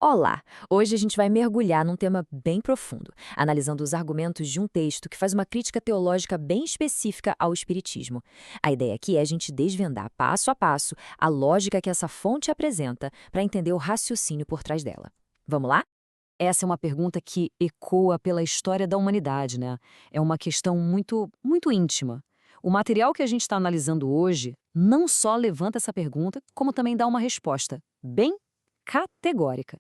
Olá! Hoje a gente vai mergulhar num tema bem profundo, analisando os argumentos de um texto que faz uma crítica teológica bem específica ao Espiritismo. A ideia aqui é a gente desvendar passo a passo a lógica que essa fonte apresenta para entender o raciocínio por trás dela. Vamos lá? Essa é uma pergunta que ecoa pela história da humanidade, né? É uma questão muito íntima. O material que a gente está analisando hoje não só levanta essa pergunta, como também dá uma resposta bem categórica.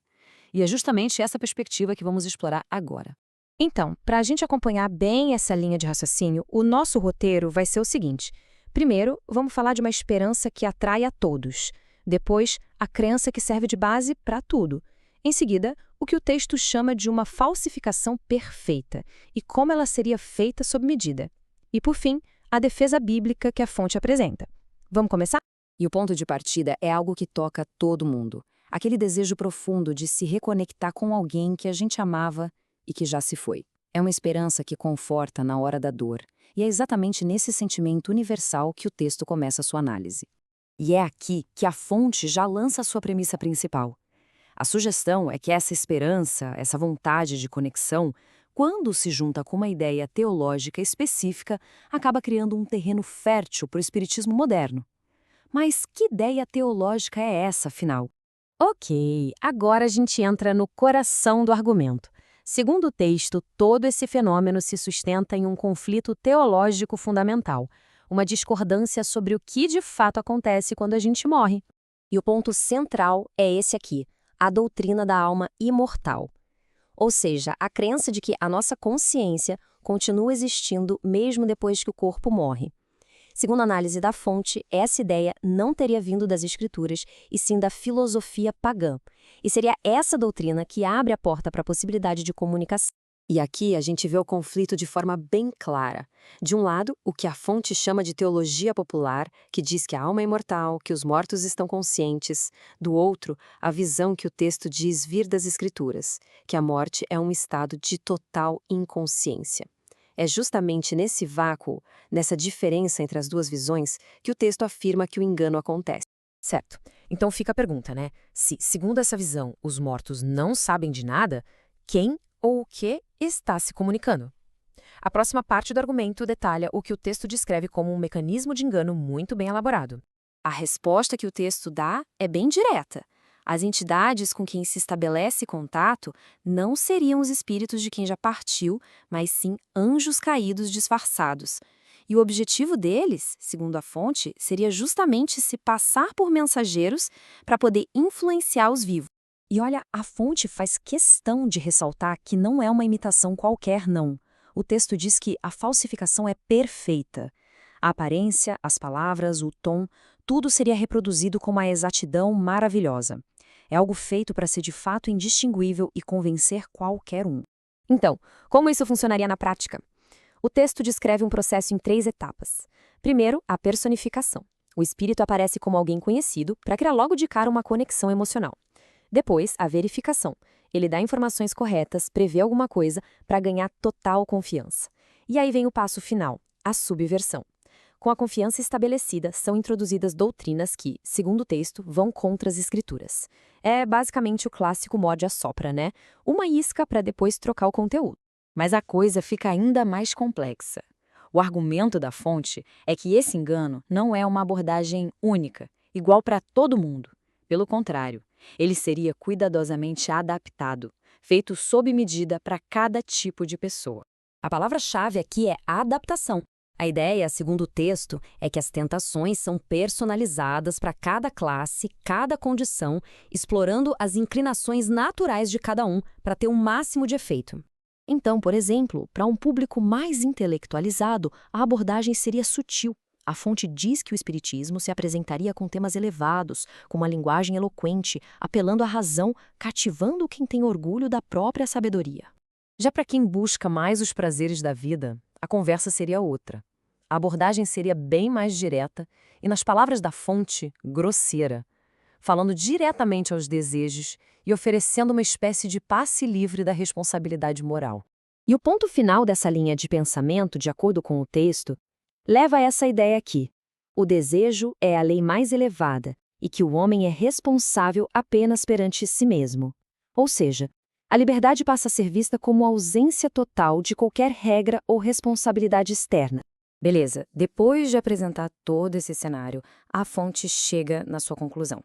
E é justamente essa perspectiva que vamos explorar agora. Então, para a gente acompanhar bem essa linha de raciocínio, o nosso roteiro vai ser o seguinte. Primeiro, vamos falar de uma esperança que atrai a todos. Depois, a crença que serve de base para tudo. Em seguida, o que o texto chama de uma falsificação perfeita e como ela seria feita sob medida. E, por fim, a defesa bíblica que a fonte apresenta. Vamos começar? E o ponto de partida é algo que toca todo mundo. Aquele desejo profundo de se reconectar com alguém que a gente amava e que já se foi. É uma esperança que conforta na hora da dor. E é exatamente nesse sentimento universal que o texto começa a sua análise. E é aqui que a fonte já lança a sua premissa principal. A sugestão é que essa esperança, essa vontade de conexão, quando se junta com uma ideia teológica específica, acaba criando um terreno fértil para o espiritismo moderno. Mas que ideia teológica é essa, afinal? Ok, agora a gente entra no coração do argumento. Segundo o texto, todo esse fenômeno se sustenta em um conflito teológico fundamental, uma discordância sobre o que de fato acontece quando a gente morre. E o ponto central é esse aqui, a doutrina da alma imortal. Ou seja, a crença de que a nossa consciência continua existindo mesmo depois que o corpo morre. Segundo a análise da fonte, essa ideia não teria vindo das escrituras, e sim da filosofia pagã. E seria essa doutrina que abre a porta para a possibilidade de comunicação. E aqui a gente vê o conflito de forma bem clara. De um lado, o que a fonte chama de teologia popular, que diz que a alma é imortal, que os mortos estão conscientes. Do outro, a visão que o texto diz vir das escrituras, que a morte é um estado de total inconsciência. É justamente nesse vácuo, nessa diferença entre as duas visões, que o texto afirma que o engano acontece. Certo. Então fica a pergunta, né? Se, segundo essa visão, os mortos não sabem de nada, quem ou o que está se comunicando? A próxima parte do argumento detalha o que o texto descreve como um mecanismo de engano muito bem elaborado. A resposta que o texto dá é bem direta. As entidades com quem se estabelece contato não seriam os espíritos de quem já partiu, mas sim anjos caídos disfarçados. E o objetivo deles, segundo a fonte, seria justamente se passar por mensageiros para poder influenciar os vivos. E olha, a fonte faz questão de ressaltar que não é uma imitação qualquer, não. O texto diz que a falsificação é perfeita. A aparência, as palavras, o tom, tudo seria reproduzido com uma exatidão maravilhosa. É algo feito para ser de fato indistinguível e convencer qualquer um. Então, como isso funcionaria na prática? O texto descreve um processo em 3 etapas. Primeiro, a personificação. O espírito aparece como alguém conhecido para criar logo de cara uma conexão emocional. Depois, a verificação. Ele dá informações corretas, prevê alguma coisa para ganhar total confiança. E aí vem o passo final, a subversão. Com a confiança estabelecida, são introduzidas doutrinas que, segundo o texto, vão contra as escrituras. É basicamente o clássico morde a sopra, né? Uma isca para depois trocar o conteúdo. Mas a coisa fica ainda mais complexa. O argumento da fonte é que esse engano não é uma abordagem única, igual para todo mundo. Pelo contrário, ele seria cuidadosamente adaptado, feito sob medida para cada tipo de pessoa. A palavra-chave aqui é adaptação. A ideia, segundo o texto, é que as tentações são personalizadas para cada classe, cada condição, explorando as inclinações naturais de cada um para ter o máximo de efeito. Então, por exemplo, para um público mais intelectualizado, a abordagem seria sutil. A fonte diz que o espiritismo se apresentaria com temas elevados, com uma linguagem eloquente, apelando à razão, cativando quem tem orgulho da própria sabedoria. Já para quem busca mais os prazeres da vida, a conversa seria outra. A abordagem seria bem mais direta e, nas palavras da fonte, grosseira, falando diretamente aos desejos e oferecendo uma espécie de passe livre da responsabilidade moral. E o ponto final dessa linha de pensamento, de acordo com o texto, leva a essa ideia aqui. O desejo é a lei mais elevada e que o homem é responsável apenas perante si mesmo. Ou seja, a liberdade passa a ser vista como a ausência total de qualquer regra ou responsabilidade externa. Beleza, depois de apresentar todo esse cenário, a fonte chega na sua conclusão,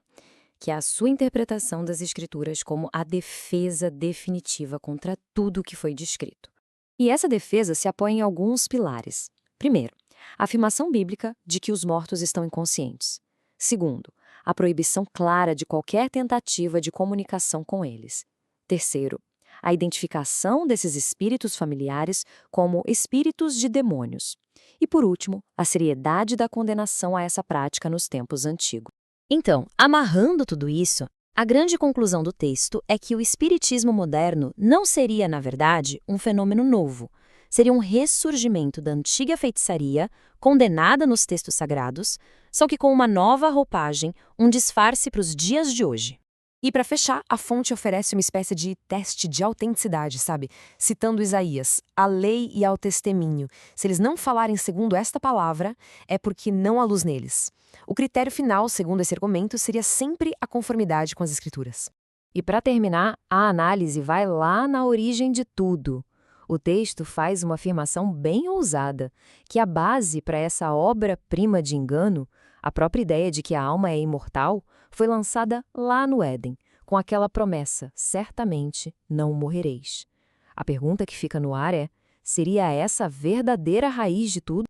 que é a sua interpretação das escrituras como a defesa definitiva contra tudo o que foi descrito. E essa defesa se apoia em alguns pilares. Primeiro, a afirmação bíblica de que os mortos estão inconscientes. Segundo, a proibição clara de qualquer tentativa de comunicação com eles. Terceiro, a identificação desses espíritos familiares como espíritos de demônios. E, por último, a seriedade da condenação a essa prática nos tempos antigos. Então, amarrando tudo isso, a grande conclusão do texto é que o espiritismo moderno não seria, na verdade, um fenômeno novo. Seria um ressurgimento da antiga feitiçaria, condenada nos textos sagrados, só que com uma nova roupagem, um disfarce para os dias de hoje. E para fechar, a fonte oferece uma espécie de teste de autenticidade, sabe? Citando Isaías, a lei e ao testemunho. Se eles não falarem segundo esta palavra, é porque não há luz neles. O critério final, segundo esse argumento, seria sempre a conformidade com as escrituras. E para terminar, a análise vai lá na origem de tudo. O texto faz uma afirmação bem ousada, que a base para essa obra-prima de engano, a própria ideia de que a alma é imortal, foi lançada lá no Éden, com aquela promessa: certamente não morrereis. A pergunta que fica no ar é: seria essa a verdadeira raiz de tudo?